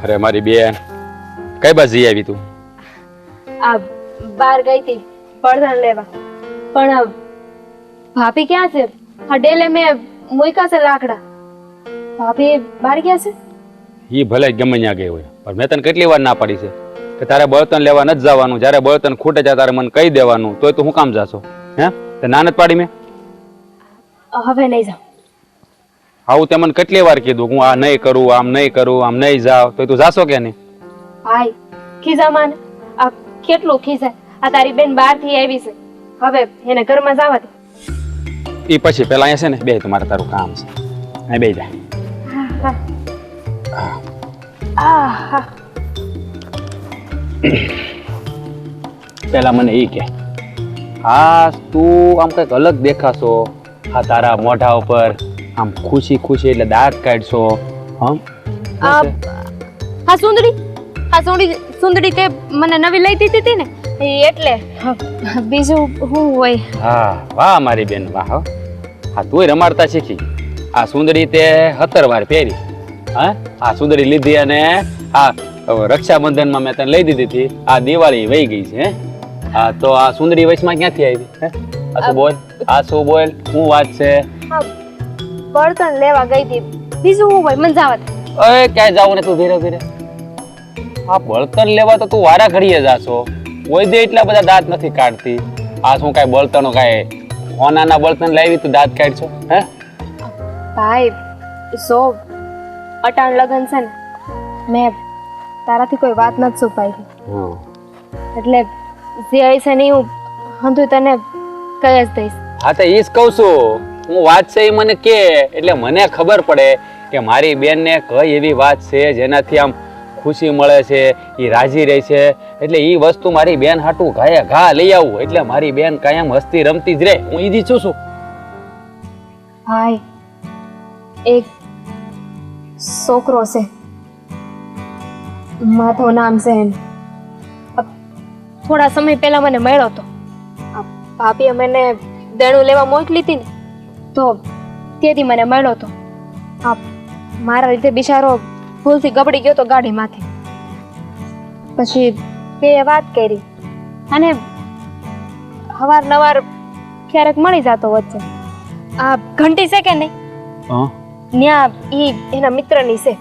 અરે મારી બેન કઈ બાજુ આવી તું? આ બહાર ગઈ હતી પડધણ લેવા, પણ ભાભી ક્યાં છે? આ ડેલે મેં મૂક્યા છે લાકડા. ભાભી બહાર ગયા છે? ઈ ભલે ગમે ત્યાં ગઈ હોય, પણ મેં તને કેટલી વાર ના પાડી છે કે તારે બળતણ લેવા નથી જવાનું. જ્યારે બળતણ ખૂટે છે તારે મને કહી દેવાનું. તોય તું શું કામ જાશો? હે તે ના નથી પાડી મેં? હવે નહીં જાઉં. આવું તે મને કેટલી વાર કીધું હું આ નહીં કરું, આમ નહીં કરું, આમ નહીં જાવ, તો તું જાશો કે નહીં? ભાઈ ખીજા માને, આ કેટલું ખીજાય. આ તારી બેન બહારથી આવી છે, હવે એને ઘરમાં જવા દે. એ પછી પેલા અહીંયા છે ને બે તમારે તારું કામ છે, અહીં બે જાય. પેલા મને એ કે હા તું આમ કઈક અલગ દેખાશો, હા તારા મોઢા ઉપર આમ ખુશી ખુશી એટલે દાંત કાઢશો. હા સુંદરી તે મને નવી લઈ દીધી હતી ને એટલે. બીજું શું હોય? હા વાહ મારી બેન વાહ. હા તુંય રમાડતા શીખી. આ સુંદરી તે 17 વાર પહેરી. હા આ સુંદરી લીધી અને આ રક્ષાબંધનમાં મેં તને લઈ દીધી હતી. આ દિવાળી વહી ગઈ છે. હા તો આ સુંદરી વયસમાં ક્યાંથી આવી? આ શું બોલ, આ શું બોલ, શું વાત છે? બળતણ લેવા ગઈ હતી, બીજું શું હોય? મને જવા દે. અરે ક્યાંય જાવ ને તું, ધીરે ધીરે. આ બળતણ લેવા તો તું વારા ઘડીએ જાશો, કોઈ દે એટલા બધા દાંત નથી કાઢતી. આ શું કાંઈ બળતણો કાંઈ હોનાના બળતણ લાવી તું દાંત કાઢશો? હે ભાઈ સો અટાણ લગન છે ને, મેં તારાથી કોઈ વાત નથી છુપાઈ, એટલે જે હશે ને હું હંધું તને કહી જ દઈશ. હા તો એ જ કહું છું હું, વાત છે એ મને કે એટલે મને ખબર પડે કે મારી બેનને કઈ એવી વાત છે જેનાથી આમ ખુશી મળે છે, એ રાજી રહે છે. એટલે એ વસ્તુ મારી બેન હાટું ઘાએ ઘા લઈ આવું, એટલે મારી બેન કાયમ હસતી રમતી જ રહે. હું ઈ જ ઈચ્છું છું. ભાઈ એક છોકરો છે, માધવ નામ છે એનું. થોડા સમય પહેલા મને મળ્યો હતો. ભાભીએ મને દેણું લેવા મોકલી હતી ને, તો તેથી મને મળ્યો હતો. મારા રીતે બિચારો ભૂલથી ગબડી ગયો તો ગાડીમાંથી. પછી બે વાત કરી અને અવારનવાર ક્યારેક મળી જતો વચ્ચે. આ ઘંટી છે કે નહીં, ન્યા ઈ એના મિત્રની છે,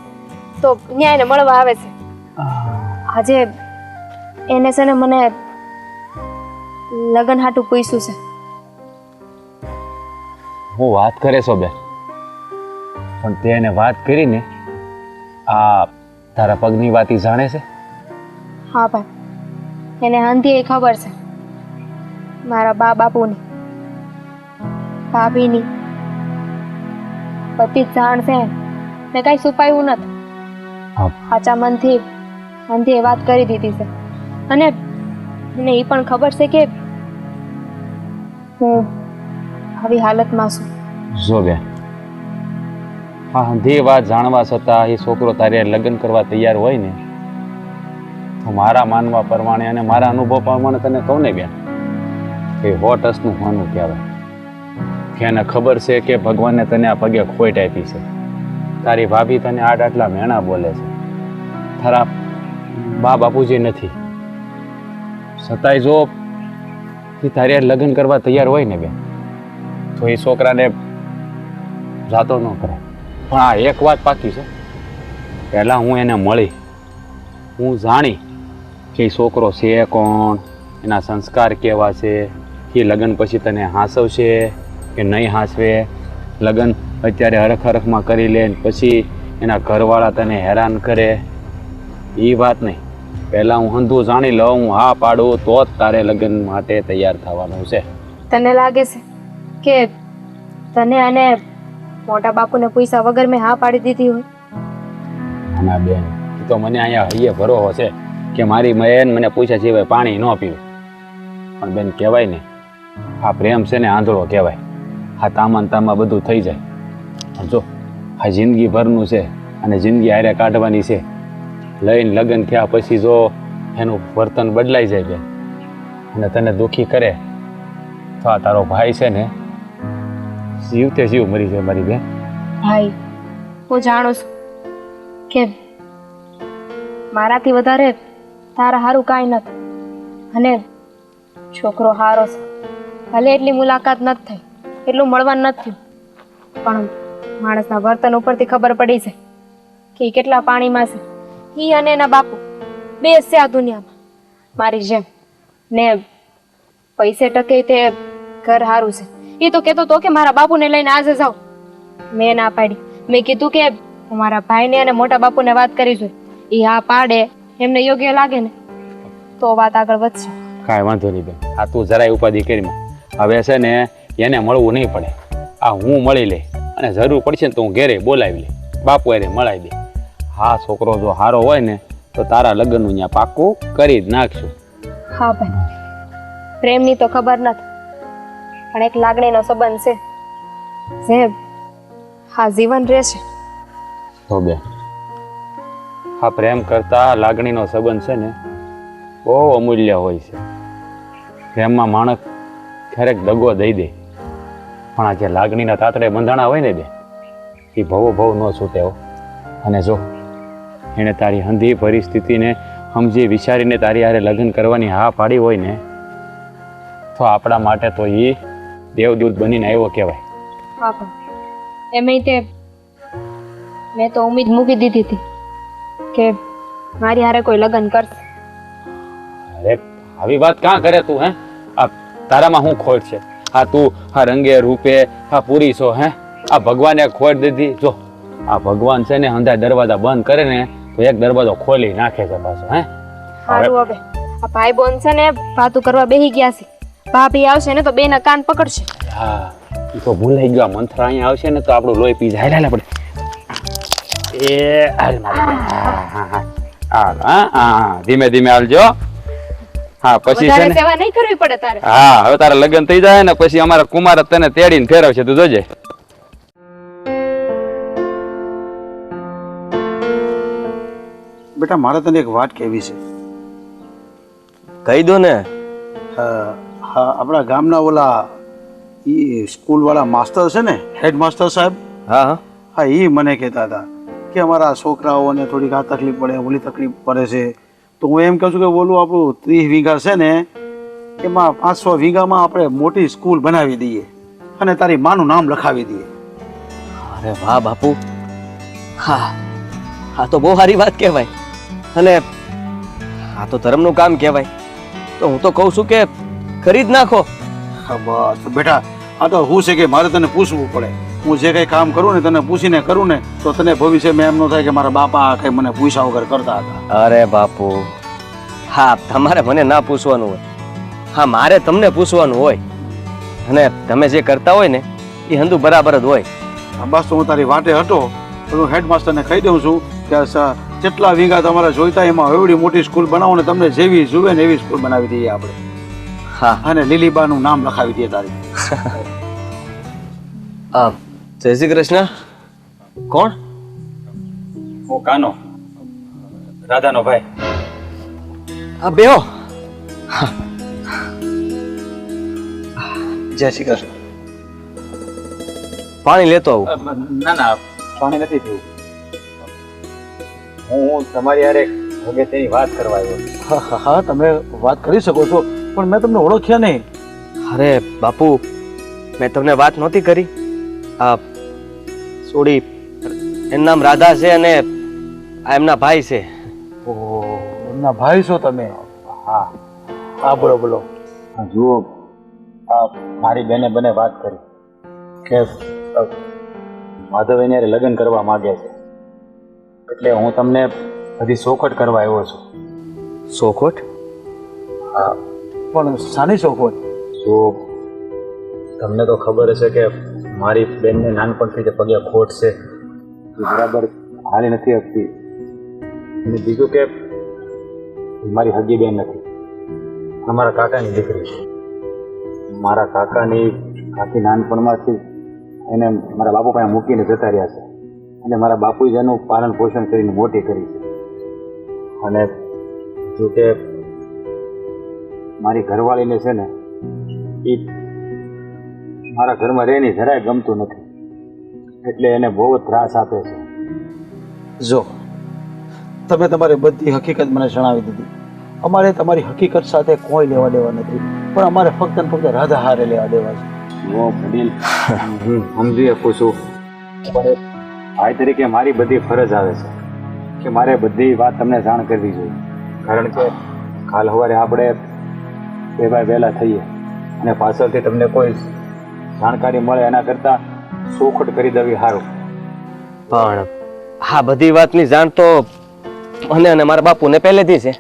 તો ન્યા એને મળવા આવે છે. આજે એને છે ને મને લગન હાટું પૂછ્યું છે. હું વાત કરે છો બેન, પણ તે એને વાત કરીને આ તારા પગની વાત ઈ જાણે છે? હા ભાઈ, એને આંધી ખબર છે, મારા બા બાપુની, ભાભીની બધી જ જાણ છે. મેં કઈ છુપાયું નથી. સાચા મનથી આંધીએ વાત કરી દીધી છે, અને એને એ પણ ખબર છે કે હું આવી હાલતમાં છું. જો બેન, હા હંધી વાત જાણવા છતાં એ છોકરો તારે લગ્ન કરવા તૈયાર હોય ને, તો મારા માનવા પ્રમાણે અને મારા અનુભવ પ્રમાણે તને કહું ને બેન, એ 100% હોનું કહેવાય. કે એને ખબર છે કે ભગવાને તને આ પગે ખોટ આપી છે, તારી ભાભી તને આટલા મેણા બોલે છે, તારા બા બાપુજી નથી, છતાંય જો એ તારે લગ્ન કરવા તૈયાર હોય ને બેન, તો એ છોકરાને જાતો ન કરે. પણ આ એક વાત પાકી છે, પહેલાં હું એને મળી, હું જાણી કે એ છોકરો છે કોણ, એના સંસ્કાર કેવા છે, એ લગ્ન પછી તને હાંસવશે કે નહીં હાંસવે, લગ્ન અત્યારે હરખ હરખમાં કરી લે પછી એના ઘરવાળા તને હેરાન કરે, એ વાત નહીં. પહેલાં હું હંધું જાણી લઉં, હું હા પાડું તો જ તારે લગ્ન માટે તૈયાર થવાનું છે. તને લાગે છે કે તને અને મોટા બાપુને પૈસા વગર મેં હા પાડી દીધી હોય? ના બેન, એ તો મને અહીંયા હૈયે ભરોસો છે કે મારી બેન મને પૂછ્યા સિવાય પાણી ન પીવે. પણ બેન કહેવાય ને, આ પ્રેમ છે ને આંધળો કહેવાય. આ તામાં તામાં બધું થઈ જાય. પણ જો આ જિંદગી ભરનું છે અને જિંદગી હારે કાઢવાની છે. લઈને લગ્ન થયા પછી જો એનું વર્તન બદલાઈ જાય બેન અને તને દુઃખી કરે, તો આ તારો ભાઈ છે ને જીવતે જીવ મરી જાય મારી બેન. ભાઈ હું જાણું છું કે મારાથી વધારે તારા હારું કાંઈ નથી. અને છોકરો હારો છે, ભલે એટલી મુલાકાત નથી થઈ, એટલું મળવાનું નથી થયું, પણ માણસના વર્તન ઉપરથી ખબર પડી છે કે ઈ કેટલા પાણીમાં છે. ઈ અને એના બાપુ બે જ છે આ દુનિયામાં મારી જેમ. ને પૈસે ટકે તે ઘર હારું છે. એ તો કહેતો હતો કે મારા બાપુને લઈને આજે જાઓ. મેં ના પાડી. મેં કીધું કે હું મારા ભાઈને અને મોટા બાપુને વાત કરી જોઈ. એ હા પાડે, એમને યોગ્ય લાગે ને તો વાત આગળ વધશે. કાંઈ વાંધો નહીં બેન, આ તું જરાય ઉપાધિ કરીમાં. હવે છે ને એને મળવું નહીં પડે, આ હું મળી લે, અને જરૂર પડશે ને તો હું ઘેરે બોલાવી લે, બાપુ એને મળાવી દે. હા, છોકરો જો સારો હોય ને તો તારા લગ્નનું ત્યાં પાક્કું કરી જ નાખશું. હા ભાઈ, પ્રેમની તો ખબર નથી, પણ એક લાગણીનો સંબંધ છે જે હા જીવન રહેશે. હો બેન, આ પ્રેમ કરતા લાગણીનો સંબંધ છે ને બહુ અમૂલ્ય હોય છે. પ્રેમમાં માણસ ક્યારેક દગો દઈ દે, પણ આ જે લાગણીના તાતડે બંધાણા હોય ને બે, એ ભવો ભવ ન છૂટે હો. અને જો એણે તારી હંધી પરિસ્થિતિને સમજી વિચારીને તારી હારે લગ્ન કરવાની હા પાડી હોય ને તો આપણા માટે તો એ દેવદૂત બનીને આવ્યો કહેવાય. હા પણ એમાંય તે મેં તો ઉમ્મીદ મૂકી દીધી હતી કે મારી હારે કોઈ લગ્ન કરશે. અરે આવી વાત કાં કરે તું? હે, આ તારામાં શું ખોટ છે? હા, તું આ રંગે રૂપે આ પૂરી છો. હે, આ ભગવાને ખોટ દીધી. જો આ ભગવાન છે ને હંધા દરવાજા બંધ કરે ને તો એક દરવાજો ખોલી નાખે છે પાછો. હે, સારું હવે આ ભાઈ બોન છે ને વાતું કરવા બેહી ગયા છે. ભાભી આવશે ને તો બેના કાન પકડશે. હા, ઈ તો ભૂલાઈ ગયો. મંથરા અહીંયા આવશે ને તો આપણું લોહી પી જાય. હાલ આપણે એ હાલ મારી. હા, ધીમે ધીમે હાલજો. હા, પછી છે ને સેવા નહીં કરવી પડે તારે. હા, હવે તારા લગ્ન થઈ જાય ને પછી અમારા કુમાર તને તેડીને ફેરવશે, તું જોજે. બેટા, મારે તને એક વાત કહેવી છે. કહી દો ને. હા, આપણા ગામના ઓલા એ સ્કૂલવાળા માસ્ટર છે ને, હેડ માસ્ટર સાહેબ. હા હા હા, એ મને કહેતા હતા કે અમારા છોકરાઓને થોડીક આ તકલીફ પડે, ઓલી તકલીફ પડે છે. તો હું એમ કહું છું કે ઓલું આપણું 30 વીઘા છે ને એમાં 500 વીઘામાં આપણે મોટી સ્કૂલ બનાવી દઈએ અને તારી માનું નામ લખાવી દઈએ. અરે વાહ બાપુ, હા હા તો બહુ સારી વાત કહેવાય, અને આ તો ધર્મનું કામ કહેવાય. તો હું તો કહું છું કે કરી જ નાખો. હા બસ બેટા, આ તો હું છે કે મારે તને પૂછવું પડે. હું જે કંઈ કામ કરું ને તને પૂછીને કરું ને તો તને ભવિષ્યમાં એમ ન થાય કે મારા બાપા કંઈ મને પૂછ્યા વગર કરતા હતા. અરે બાપુ, હા તમારે મને ના પૂછવાનું હોય, હા મારે તમને પૂછવાનું હોય, અને તમે જે કરતા હોય ને એ હંધું બરાબર જ હોય. હા બસ, તો હું તારી વાટે હતો તો હું હેડમાસ્ટરને કહી દઉં છું કે જેટલા વીઘા તમારે જોઈતા એમાં એવડી મોટી સ્કૂલ બનાવો ને તમને જેવી જુએ ને એવી સ્કૂલ બનાવી દઈએ આપણે. હા, અને લીલીબાનું નામ લખાવી દઈએ તારી. જય શ્રી કૃષ્ણ. કોણ? હું કાનો, રાધાનો ભાઈ. આ બેહો. જય શ્રી કૃષ્ણ. પાણી લેતો આવું. ના ના, પાણી નથી પીવું. હું તમારી હારે અગત્યની વાત કરવા આવ્યો છું. હા હા હા, તમે વાત કરી શકો છો, પણ મેં તમને ઓળખ્યા નહીં. અરે બાપુ, મેં તમને વાત નહોતી કરી. આ સોડી, એનું નામ રાધા છે અને આ એમના ભાઈ છે. ઓહો, એમના ભાઈ છો તમે? હા હા, બોલો બોલો. જુઓ, મારી બેને બને વાત કરી કે માધવ એની હારે લગ્ન કરવા માંગે છે, એટલે હું તમને બધી ચોખવટ કરવા આવ્યો છું. સોખોટ? હા, પણ સાની ચોખવટ? જો તમને તો ખબર હશે કે મારી બેનને નાનપણથી જે પગે ખોટ છે, એ બરાબર હાલી નથી શકતી. અને બીજું કે મારી હગી બેન નથી, અમારા કાકાની દીકરી છે. મારા કાકાની આખી નાનપણમાંથી એને મારા બાપુ પાસે મૂકીને જતા રહ્યા છે, અને મારા બાપુએ જ એનું પાલન પોષણ કરીને મોટી કરી છે. અને જો કે મારી ઘરવાળીને છે ને એ મારા ઘરમાં રહીને જરાય ગમતું નથી, એટલે એને બહુ જ ત્રાસ આપે છે. જો તમે તમારી બધી હકીકત મને જણાવી દીધી. અમારે તમારી હકીકત સાથે કોઈ લેવા દેવા નથી, પણ અમારે ફક્ત ને ફક્ત રાધા હારે લેવા દેવા છે. ઓ વડીલ, હું સમજી શકું છું, પણ ભાઈ તરીકે મારી બધી ફરજ આવે છે કે મારે બધી વાત તમને જાણ કરવી જોઈએ. કારણ કે કાલ સવારે આપણે બે ભાઈ વહેલા થઈએ અને પાછળથી તમને કોઈ જાણકારી મળે એના કરતાં ચોખટ કરી દેવી સારું. પણ આ બધી વાતની જાણ તો મને અને મારા બાપુને પહેલેથી છે,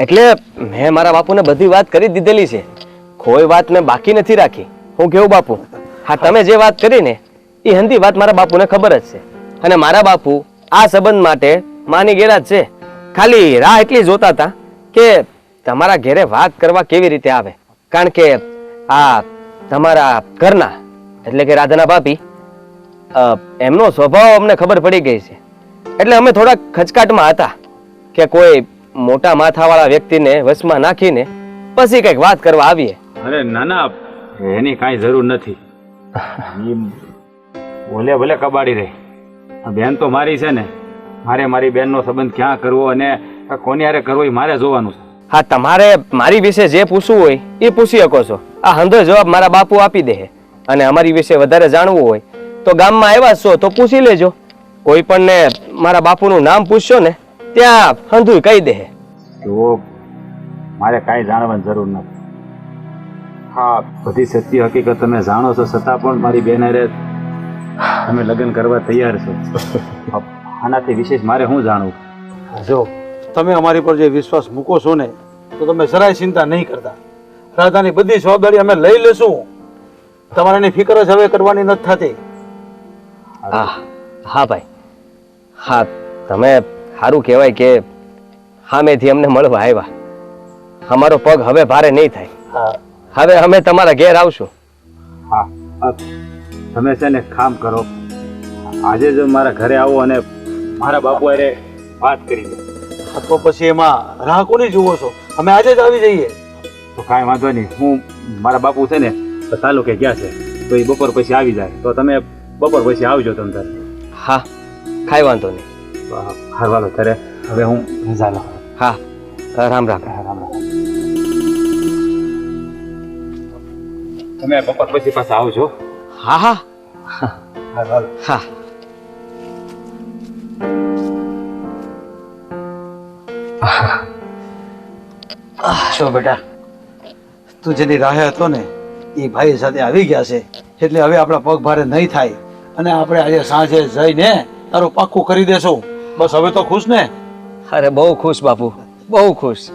એટલે મેં મારા બાપુને બધી વાત કરી દીધેલી છે. કોઈ વાત મેં બાકી નથી રાખી. હું કેવું બાપુ, હા તમે જે વાત કરી ને એ હંધી વાત મારા બાપુને ખબર જ છે, અને મારા બાપુ આ સંબંધ માટે માની ગયેલા જ છે. ખાલી રાહ એટલી જોતા હતા કે તમારા ઘેરે વાત કરવા કેવી રીતે આવે, કારણ કે આ તમારા ઘરના એટલે કે રાધાના ભાભી એમનો સ્વભાવ અમને ખબર પડી ગઈ છે, એટલે અમે થોડા ખચકાટમાં હતા કે કોઈ મોટા માથાવાળા વ્યક્તિને વશમાં નાખીને પછી કંઈક વાત કરવા આવીએ. અરે ના ના, એની કાંઈ જરૂર નથી. ઈ બોલે ભલે કબાડી રહી, આ બેન તો મારી છે ને, મારે મારી બેનનો સંબંધ ક્યાં કરવો અને કોની હારે કરવો એ મારે જોવાનું છે. હા, તમારે મારી વિશે જે પૂછવું હોય એ પૂછી શકો છો. આ હંધો જવાબ મારા બાપુ આપી દે, અને અમારી વિશે વધારે જાણવું હોય તો ગામમાં આવ્યા છો તો પૂછી લેજો. કોઈ પણ ને મારા બાપુનું નામ પૂછશો ને ત્યાં હંધુય કહી દે. તો મારે કાંઈ જાણવાની જરૂર નથી. હા, બધી સત્ય હકીકત તમે જાણો છો, છતાં પણ મારી બેન હારે તમે લગ્ન કરવા તૈયાર છો. આનાથી વિશેષ મારે શું જાણવું? જો તમે અમારી પર જે વિશ્વાસ મૂકો છો ને, તો તમે જરાય ચિંતા નહીં કરતા. રાધાની બધી જવાબદારી અમે લઈ લેશું. તમારે એની ફિકર જ હવે કરવાની નથી થતી. હા ભાઈ, હા તમે સારું કહેવાય કે સામેથી અમને મળવા આવ્યા. અમારો પગ હવે ભારે નહીં થાય. હા, હવે અમે તમારા ઘેર આવશું. હા, તમે છે ને કામ કરો, આજે જ મારા ઘરે આવો અને મારા બાપુ હારે વાત કરી દો. તો પછી એમાં રાહ કોની જુઓ છો? અમે આજે જ આવી જઈએ. તો કાંઈ વાંધો નહીં, હું મારા બાપુ છે ને તો તાલુકે ગયા છે, તો એ બપોર પછી આવી જાય, તો તમે બપોર પછી આવજો તમ તારે. હા, કાંઈ વાંધો નહીં. હારવાલો ત્યારે હવે હું રજા લઉં. હા, રામ રામ. રામ રામ. તમે બપોર પછી પાછા આવજો. હા હા હારવાલો. હા. શું બેટા, તું જેની રાહે હતો ને એ ભાઈ સાથે આવી ગયા છે, એટલે હવે આપણા પગ ભારે નહીં થાય, અને આપણે આજે સાંજે જઈને તારું પાક્કું કરી દેશું. બસ હવે તો ખુશ ને? અરે બહુ ખુશ બાપુ, બહુ ખુશ.